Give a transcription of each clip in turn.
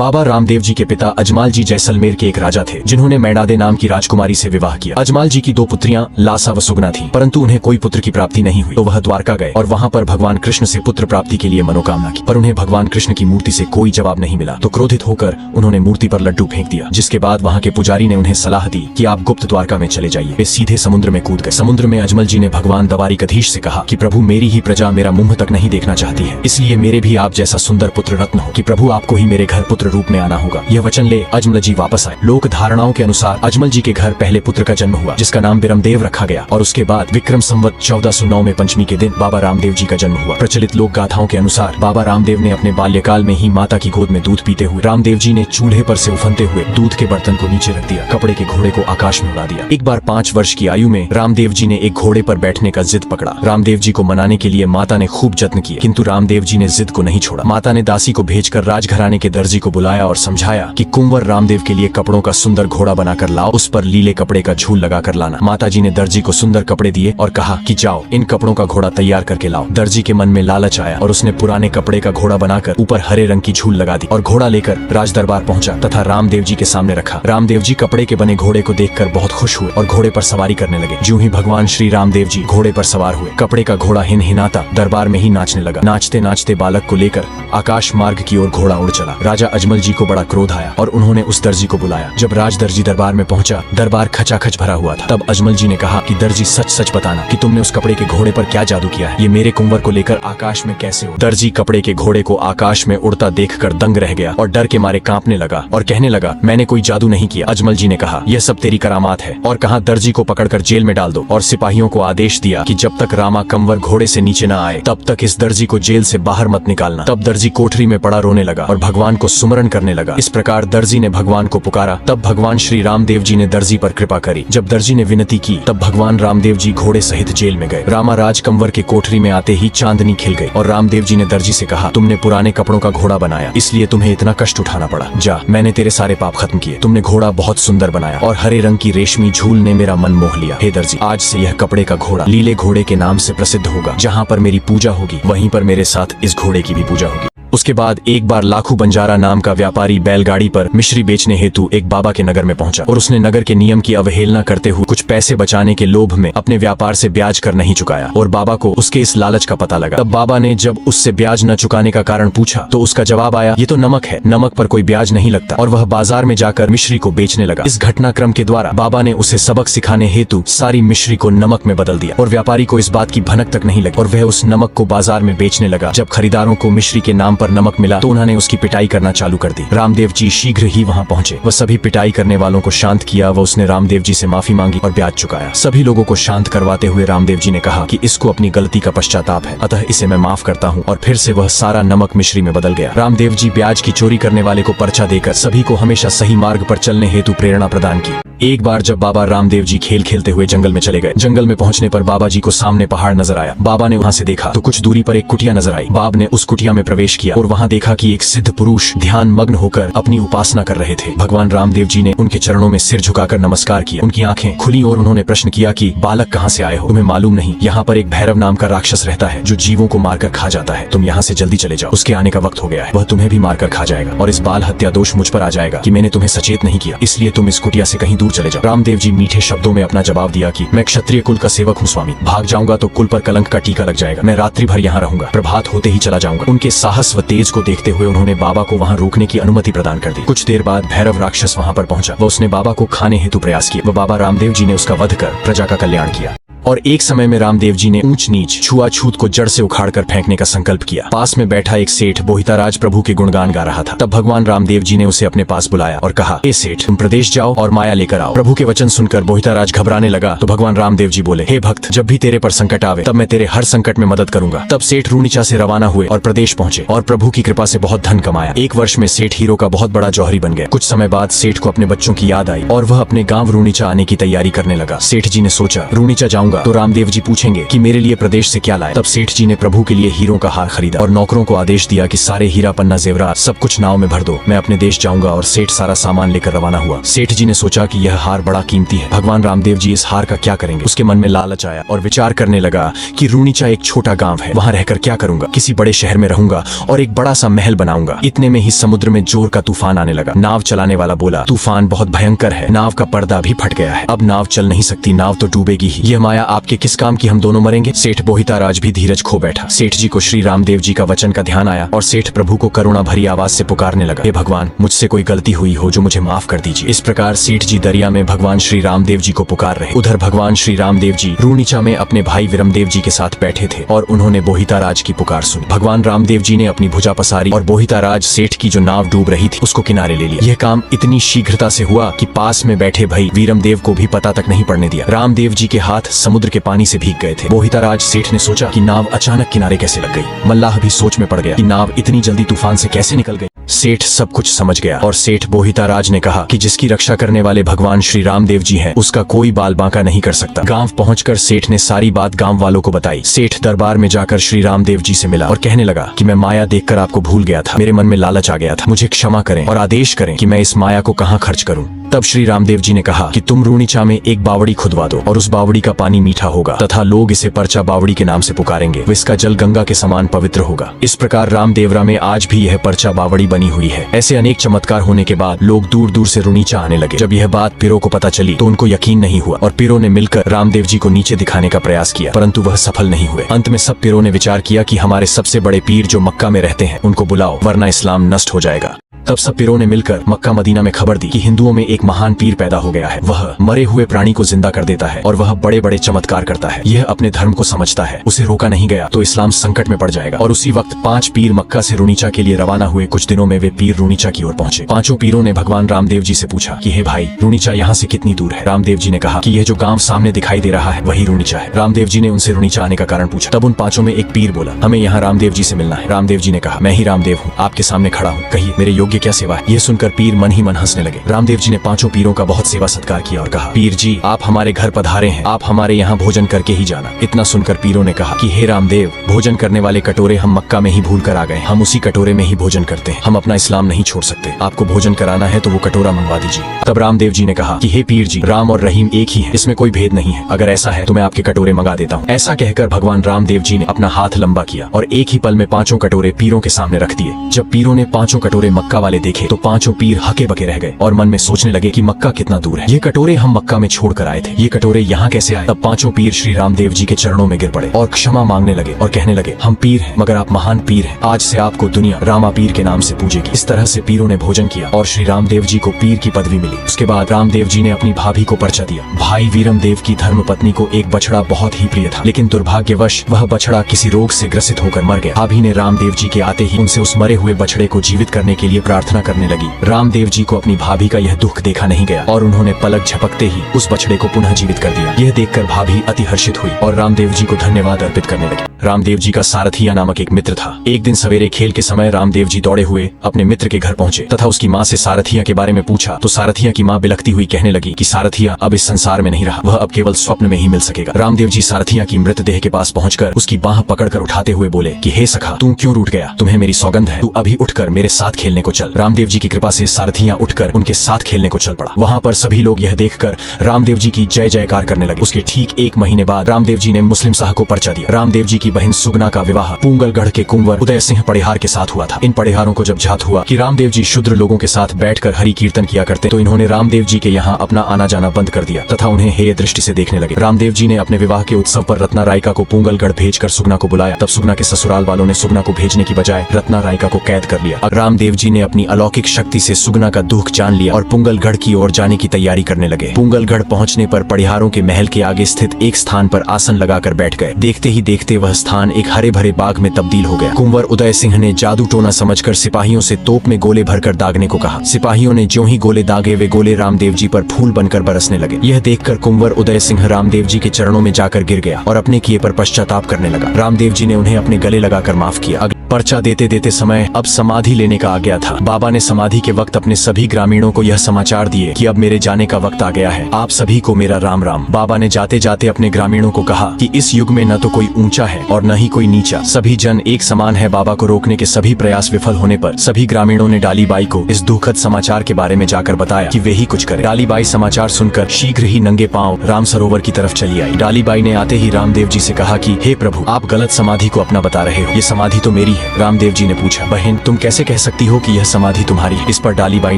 बाबा रामदेव जी के पिता अजमाल जी जैसलमेर के एक राजा थे, जिन्होंने मैनादे नाम की राजकुमारी से विवाह किया। अजमाल जी की 2 पुत्रियां लासा व सुगना थीं, परंतु उन्हें कोई पुत्र की प्राप्ति नहीं हुई, तो वह द्वारका गए और वहां पर भगवान कृष्ण से पुत्र प्राप्ति के लिए मनोकामना की, पर उन्हें भगवान कृष्ण की मूर्ति से कोई जवाब नहीं मिला। तो क्रोधित होकर उन्होंने मूर्ति पर लड्डू फेंक दिया, जिसके बाद वहां के पुजारी ने उन्हें सलाह दी कि आप गुप्त द्वारका में चले जाइए। वे सीधे समुद्र में कूद गए। समुद्र में अजमल जी ने भगवान द्वारिकाधीश से कहा कि प्रभु, मेरी ही प्रजा मेरा मुंह तक नहीं देखना चाहती है, इसलिए मेरे भी आप जैसा सुंदर पुत्र रत्न हो कि प्रभु आपको ही मेरे घर पुत्र रूप में आना होगा। यह वचन ले अजमल जी वापस आए। लोक धारणाओं के अनुसार अजमल जी के घर पहले पुत्र का जन्म हुआ, जिसका नाम बिरमदेव रखा गया, और उसके बाद विक्रम संवत 1409 में पंचमी के दिन बाबा रामदेव जी का जन्म हुआ। प्रचलित लोक गाथाओं के अनुसार बाबा रामदेव ने अपने बाल्यकाल में ही माता की गोद में दूध पीते हुए रामदेव जी ने चूल्हे पर से उफनते हुए दूध के बर्तन को नीचे रख दिया, कपड़े के घोड़े को आकाश में उड़ा दिया। एक बार 5 वर्ष की आयु में रामदेव जी ने एक घोड़े पर बैठने का जिद पकड़ा। रामदेव जी को मनाने के लिए माता ने खूब जत्न किए, किंतु रामदेव जी ने जिद को नहीं छोड़ा। माता ने दासी को भेजकर राजघराने के दर्जी को बुलाया और समझाया कि कुंवर रामदेव के लिए कपड़ों का सुंदर घोड़ा बनाकर लाओ, उस पर लीले कपड़े का झूल लगाकर लाना। माता जी ने दर्जी को सुंदर कपड़े दिए और कहा कि जाओ इन कपड़ों का घोड़ा तैयार करके लाओ। दर्जी के मन में लालच आया और उसने पुराने कपड़े का घोड़ा बनाकर ऊपर हरे रंग की झूल लगा दी और घोड़ा लेकर राज दरबार पहुंचा तथा रामदेव जी के सामने रखा। रामदेव जी कपड़े के बने घोड़े को देखकर बहुत खुश हुए और घोड़े पर सवारी करने लगे। ज्यों ही भगवान श्री रामदेव जी घोड़े पर सवार हुए, कपड़े का घोड़ा हिनहिनाता दरबार में ही नाचने लगा। नाचते नाचते बालक को लेकर आकाश मार्ग की ओर घोड़ा उड़ चला। राजा अजमल जी को बड़ा क्रोध आया और उन्होंने उस दर्जी को बुलाया। जब राज दर्जी दरबार में पहुंचा, दरबार खचाखच भरा हुआ था। तब अजमल जी ने कहा कि दर्जी, सच सच बताना कि तुमने उस कपड़े के घोड़े पर क्या जादू किया है, ये मेरे कुंवर को लेकर आकाश में कैसे उड़ा। दर्जी कपड़े के घोड़े को आकाश में उड़ता देखकर दंग रह गया और डर के मारे कांपने लगा और कहने लगा, मैंने कोई जादू नहीं किया। अजमल जी ने कहा, यह सब तेरी करामात है, और कहा दर्जी को पकड़कर जेल में डाल दो, और सिपाहियों को आदेश दिया कि जब तक रामा कंवर घोड़े से नीचे न आए तब तक इस दर्जी को जेल से बाहर मत निकालना। तब दर्जी कोठरी में पड़ा रोने लगा और भगवान को सुमरन करने लगा। इस प्रकार दर्जी ने भगवान को पुकारा। तब भगवान श्री रामदेव जी ने दर्जी पर कृपा करी। जब दर्जी ने विनती की तब भगवान रामदेव जी घोड़े सहित जेल में गए। रामा राज कंवर के कोठरी में आते ही चांदनी खिल गई और रामदेव जी ने दर्जी से कहा, तुमने पुराने कपड़ों का घोड़ा बनाया, इसलिए तुम्हें इतना कष्ट उठाना पड़ा। जा, मैंने तेरे सारे पाप खत्म किए। तुमने घोड़ा बहुत सुंदर बनाया और हरे रंग की रेशमी झूल ने मेरा मन मोह लिया। हे दर्जी, आज से यह कपड़े का घोड़ा लीले घोड़े के नाम से प्रसिद्ध होगा। जहाँ पर मेरी पूजा होगी वहीं पर मेरे साथ इस घोड़े की भी पूजा होगी। उसके बाद एक बार लाखू बंजारा नाम का व्यापारी बैलगाड़ी पर मिश्री बेचने हेतु एक बाबा के नगर में पहुंचा और उसने नगर के नियम की अवहेलना करते हुए कुछ पैसे बचाने के लोभ में अपने व्यापार से ब्याज कर नहीं चुकाया और बाबा को उसके इस लालच का पता लगा। तब बाबा ने जब उससे ब्याज न चुकाने का कारण पूछा तो उसका जवाब आया, ये तो नमक है, नमक पर कोई ब्याज नहीं लगता, और वह बाजार में जाकर मिश्री को बेचने लगा। इस घटनाक्रम के द्वारा बाबा ने उसे सबक सिखाने हेतु सारी मिश्री को नमक में बदल दिया और व्यापारी को इस बात की भनक तक नहीं लगी और वह उस नमक को बाजार में बेचने लगा। जब खरीदारों को मिश्री के नाम पर नमक मिला तो ने उसकी पिटाई करना चालू कर दी। रामदेव जी शीघ्र ही वहां पहुंचे। वह सभी पिटाई करने वालों को शांत किया व उसने रामदेव जी से माफी मांगी और ब्याज चुकाया। सभी लोगों को शांत करवाते हुए रामदेव जी ने कहा कि इसको अपनी गलती का पश्चाताप है, अतः इसे मैं माफ करता हूं, और फिर से वह सारा नमक मिश्री में बदल गया। रामदेव जी ब्याज की चोरी करने वाले को पर्चा देकर सभी को हमेशा सही मार्ग पर चलने हेतु प्रेरणा प्रदान की। एक बार जब बाबा रामदेव जी खेल खेलते हुए जंगल में चले गए। जंगल में पहुंचने पर बाबा जी को सामने पहाड़ नजर आया। बाबा ने वहां से देखा तो कुछ दूरी पर एक कुटिया नजर आई। बाबा ने उस कुटिया में प्रवेश किया और वहां देखा कि एक सिद्ध पुरुष ध्यान मग्न होकर अपनी उपासना कर रहे थे। भगवान रामदेव जी ने उनके चरणों में सिर झुकाकर नमस्कार किया। उनकी आंखें खुली और उन्होंने प्रश्न किया कि बालक कहाँ से आए हो? तुम्हें मालूम नहीं, यहाँ पर एक भैरव नाम का राक्षस रहता है जो जीवों को मारकर खा जाता है। तुम यहाँ से जल्दी चले जाओ, उसके आने का वक्त हो गया है। वह तुम्हें भी मारकर खा जाएगा और इस बाल हत्या दोष मुझ पर आ जाएगा कि मैंने तुम्हें सचेत नहीं किया, इसलिए तुम इस कुटिया से कहीं दूर चले जाओ। रामदेव जी मीठे शब्दों में अपना जवाब दिया कि मैं क्षत्रिय कुल का सेवक हूँ स्वामी, भाग जाऊंगा तो कुल पर कलंक का टीका लग जाएगा। मैं रात्रि भर यहाँ रहूंगा, प्रभात होते ही चला जाऊंगा। उनके साहस व तेज को देखते हुए उन्होंने बाबा को वहाँ रोकने की अनुमति प्रदान कर दी। कुछ देर बाद भैरव राक्षस वहाँ पर पहुंचा व उसने बाबा को खाने हेतु प्रयास किया व बाबा रामदेव जी ने उसका वध कर प्रजा का कल्याण किया। और एक समय में रामदेव जी ने ऊंच नीच छुआछूत को जड़ से उखाड़कर फेंकने का संकल्प किया। पास में बैठा एक सेठ बोहिताराज प्रभु के गुणगान गा रहा था। तब भगवान रामदेव जी ने उसे अपने पास बुलाया और कहा, ए सेठ, तुम प्रदेश जाओ और माया लेकर आओ। प्रभु के वचन सुनकर बोहिताराज घबराने लगा तो भगवान रामदेव जी बोले, हे भक्त, जब भी तेरे पर संकट आवे तब मैं तेरे हर संकट में मदद करूंगा। तब सेठ रूणीचा से रवाना हुए और प्रदेश पहुंचे और प्रभु की कृपा से बहुत धन कमाया। 1 वर्ष में सेठ हीरो का बहुत बड़ा जौहरी बन गया। कुछ समय बाद सेठ को अपने बच्चों की याद आई और वह अपने गाँव रूणीचा आने की तैयारी करने लगा। सेठ जी ने सोचा, रूणीचा जाऊंगा जाऊंगा तो रामदेव जी पूछेंगे कि मेरे लिए प्रदेश से क्या लाए। तब सेठ जी ने प्रभु के लिए हीरों का हार खरीदा और नौकरों को आदेश दिया कि सारे हीरा पन्ना जेवरात सब कुछ नाव में भर दो, मैं अपने देश जाऊंगा। और सेठ सारा सामान लेकर रवाना हुआ। सेठ जी ने सोचा कि यह हार बड़ा कीमती है, भगवान रामदेव जी इस हार का क्या करेंगे। उसके मन में लालच आया और विचार करने लगा कि रूनीचा एक छोटा गांव है, वहां रहकर क्या करूंगा, किसी बड़े शहर में रहूंगा और एक बड़ा सा महल बनाऊंगा। इतने में ही समुद्र में जोर का तूफान आने लगा। नाव चलाने वाला बोला, तूफान बहुत भयंकर है, नाव का पर्दा भी फट गया है, अब नाव चल नहीं सकती, नाव तो डूबेगी ही। यह माया आपके किस काम की, हम दोनों मरेंगे। सेठ बोहिताराज भी धीरज खो बैठा। सेठ जी को श्री रामदेव जी का वचन का ध्यान आया और सेठ प्रभु को करुणा भरी आवाज से पुकारने लगा, हे भगवान, मुझसे कोई गलती हुई हो जो मुझे माफ कर दीजिए। इस प्रकार सेठ जी दरिया में भगवान श्री रामदेव जी को पुकार रहे। उधर भगवान श्री रामदेव जी रूनीचा में अपने भाई विरमदेव जी के साथ बैठे थे और उन्होंने बोहिताराज की पुकार सुनी। भगवान रामदेव जी ने अपनी भुजा पसारी और बोहिताराज सेठ की जो नाव डूब रही थी उसको किनारे ले लिया। यह काम इतनी शीघ्रता से हुआ कि पास में बैठे भाई वीरमदेव को भी पता तक नहीं पड़ने दिया। रामदेव जी के हाथ समुद्र के पानी से भीग गए थे। बोहिताराज सेठ ने सोचा कि नाव अचानक किनारे कैसे लग गई। मल्लाह भी सोच में पड़ गया कि नाव इतनी जल्दी तूफान से कैसे निकल गई। सेठ सब कुछ समझ गया और सेठ बोहिताराज ने कहा कि जिसकी रक्षा करने वाले भगवान श्री रामदेव जी हैं, उसका कोई बाल बांका नहीं कर सकता। गांव पहुंचकर सेठ ने सारी बात गांव वालों को बताई। सेठ दरबार में जाकर श्री रामदेव जी से मिला और कहने लगा कि मैं माया देखकर आपको भूल गया था, मेरे मन में लालच आ गया था, मुझे क्षमा करें और आदेश करें कि मैं इस माया को कहाँ खर्च करूं। तब श्री रामदेव जी ने कहा कि तुम रूनीचा में एक बावड़ी खुदवा दो और उस बावड़ी का पानी मीठा होगा तथा लोग इसे परचा बावड़ी के नाम से पुकारेंगे। इसका जल गंगा के समान पवित्र होगा। इस प्रकार रामदेवरा में आज भी यह परचा बावड़ी बनी हुई है। ऐसे अनेक चमत्कार होने के बाद लोग दूर दूर से रूनीचा आने लगे। जब यह बात पीरों को पता चली तो उनको यकीन नहीं हुआ और पीरों ने मिलकर रामदेव जी को नीचे दिखाने का प्रयास किया, परंतु वह सफल नहीं हुए। अंत में सब पीरों ने विचार किया कि हमारे सबसे बड़े पीर जो मक्का में रहते हैं उनको बुलाओ, वरना इस्लाम नष्ट हो जाएगा। तब सब पीरों ने मिलकर मक्का मदीना में खबर दी कि हिंदुओं में एक महान पीर पैदा हो गया है। वह मरे हुए प्राणी को जिंदा कर देता है और वह बड़े बड़े चमत्कार करता है। यह अपने धर्म को समझता है, उसे रोका नहीं गया तो इस्लाम संकट में पड़ जाएगा। और उसी वक्त 5 पीर मक्का से रूनीचा के लिए रवाना हुए। कुछ दिनों में वे पीर रूनीचा की ओर पहुंचे। 5 पीरों ने भगवान रामदेव जी से पूछा कि हे भाई, रूनीचा यहाँ से कितनी दूर है। रामदेव जी ने कहा कि यह जो गाँव सामने दिखाई दे रहा है वही रूनीचा है। रामदेव जी ने उनसे रूनीचा आने का कारण पूछा। तब उन 5 में एक पीर बोला, हमें यहाँ रामदेव जी से मिलना है। रामदेव जी ने कहा, मैं ही रामदेव हूँ, आपके सामने खड़ा हूँ, कहिए मेरे योग्य क्या सेवा है। सुनकर पीर मन ही मन हंसने लगे। रामदेव जी ने 5 पीरों का बहुत सेवा सत्कार किया और कहा, पीर जी आप हमारे घर पधारे हैं, आप हमारे यहाँ भोजन करके ही जाना। इतना सुनकर पीरों ने कहा कि हे रामदेव, भोजन करने वाले कटोरे हम मक्का में ही भूल कर आ गए, हम उसी कटोरे में ही भोजन करते हैं, हम अपना इस्लाम नहीं छोड़ सकते। आपको भोजन कराना है तो वो कटोरा मंगवा दीजिए। तब रामदेव जी ने कहा कि हे पीर जी, राम और रहीम एक ही है, इसमें कोई भेद नहीं है, अगर ऐसा है तो मैं आपके कटोरे मंगा देता हूँ। ऐसा कहकर भगवान रामदेव जी ने अपना हाथ लंबा किया और एक ही पल में 5 कटोरे पीरों के सामने रख दिए। जब पीरों ने 5 कटोरे मक्का वाले देखे तो 5 पीर हके बके रह गए और मन में सोचने लगे कि मक्का कितना दूर है, ये कटोरे हम मक्का में छोड़ कर आए थे, ये कटोरे यहाँ कैसे आए। तब 5 पीर श्री रामदेव जी के चरणों में गिर पड़े और क्षमा मांगने लगे और कहने लगे, हम पीर हैं मगर आप महान पीर हैं, आज से आपको दुनिया रामा पीर के नाम से पूजेगी। इस तरह से पीरों ने भोजन किया और श्री रामदेव जी को पीर की पदवी मिली। उसके बाद रामदेव जी ने अपनी भाभी को परचा दिया। भाई वीरमदेव की धर्मपत्नी को एक बछड़ा बहुत ही प्रिय था, लेकिन दुर्भाग्यवश वह बछड़ा किसी रोग से ग्रसित होकर मर गया। भाभी ने रामदेव जी के आते ही उनसे उस मरे हुए बछड़े को जीवित करने के लिए प्रार्थना करने लगी। रामदेव जी को अपनी भाभी का यह दुख देखा नहीं गया और उन्होंने पलक झपकते ही उस बछड़े को पुनः जीवित कर दिया। यह देखकर भाभी अति हर्षित हुई और रामदेव जी को धन्यवाद अर्पित करने लगी। रामदेव जी का सारथिया नामक एक मित्र था। एक दिन सवेरे खेल के समय रामदेव जी दौड़े हुए अपने मित्र के घर पहुंचे तथा उसकी माँ से सारथिया के बारे में पूछा तो सारथिया की माँ बिलखती हुई कहने लगी कि सारथिया अब इस संसार में नहीं रहा, वह अब केवल स्वप्न में ही मिल सकेगा। रामदेव जी सारथिया की मृतदेह के पास पहुंचकर उसकी बाह पकड़कर उठाते हुए बोले कि हे सखा, तू क्यों रूठ गया, तुम्हें मेरी सौगंध है, तू अभी उठकर मेरे साथ खेलने को चल। रामदेव जी की कृपा से सारथिया उठकर उनके साथ खेलने को चल पड़ा। वहाँ पर सभी लोग यह देखकर रामदेव जी की जय जयकार करने लगे। उसके ठीक 1 महीने बाद रामदेव जी ने मुस्लिम शाह को पर्चा दिया। रामदेव जी की बहन सुगना का विवाह पूंगलगढ़ के कुंवर उदय सिंह पड़ेहार के साथ हुआ था। इन पड़ेहारों को जब झात हुआ कि रामदेव जी शूद्र लोगों के साथ बैठकर हरि कीर्तन किया करते तो इन्होंने रामदेव जी के यहाँ अपना आना जाना बंद कर दिया तथा उन्हें हेय दृष्टि से देखने लगे। रामदेव जी ने अपने विवाह के उत्सव पर रत्ना रायका को पूंगलगढ़ भेजकर सुगना को बुलाया। तब सुगना के ससुराल वालों ने सुगना को भेजने की बजाय रत्ना रायका को कैद कर लिया। रामदेव जी ने अपनी अलौकिक शक्ति से सुगना का दुख जान लिया और पुंगलगढ़ की ओर जाने की तैयारी करने लगे। पुंगलगढ़ पहुंचने पर पड़िहारों के महल के आगे स्थित एक स्थान पर आसन लगाकर बैठ गए। देखते ही देखते वह स्थान एक हरे भरे बाग में तब्दील हो गया। कुंवर उदय सिंह ने जादू टोना समझकर सिपाहियों से तोप में गोले भरकर दागने को कहा। सिपाहियों ने ज्यों ही गोले दागे वे गोले रामदेव जी पर फूल बनकर बरसने लगे। यह देखकर कुंवर उदय सिंह रामदेव जी के चरणों में जाकर गिर गया और अपने किए पर पश्चाताप करने लगा। रामदेव जी ने उन्हें अपने गले लगाकर माफ किया। पर्चा देते देते समय अब समाधि लेने का आ गया था। बाबा ने समाधि के वक्त अपने सभी ग्रामीणों को यह समाचार दिए कि अब मेरे जाने का वक्त आ गया है, आप सभी को मेरा राम राम। बाबा ने जाते जाते अपने ग्रामीणों को कहा कि इस युग में न तो कोई ऊंचा है और न ही कोई नीचा, सभी जन एक समान है। बाबा को रोकने के सभी प्रयास विफल होने पर सभी ग्रामीणों ने डालीबाई को इस दुखद समाचार के बारे में जाकर बताया कि वे ही कुछ करे। डालीबाई समाचार सुनकर शीघ्र ही नंगे पांव राम सरोवर की तरफ चली आई। डालीबाई ने आते ही रामदेव जी से कहा कि हे प्रभु, आप गलत समाधि को अपना बता रहे हो, ये समाधि तो मेरी है। रामदेव जी ने पूछा, बहन तुम कैसे कह सकती हो कि यह समाधि तुम्हारी है? इस पर डालीबाई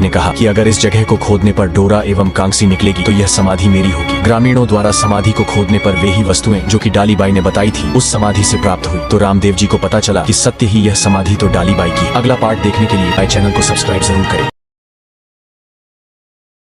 ने कहा कि अगर इस जगह को खोदने पर डोरा एवं कांसी निकलेगी तो यह समाधि मेरी होगी। ग्रामीणों द्वारा समाधि को खोदने पर वे ही वस्तुएं जो कि डालीबाई ने बताई थी उस समाधि से प्राप्त हुई। तो रामदेव जी को पता चला कि सत्य ही यह समाधि तो डालीबाई की। अगला पार्ट देखने के लिए चैनल को सब्सक्राइब जरूर करें।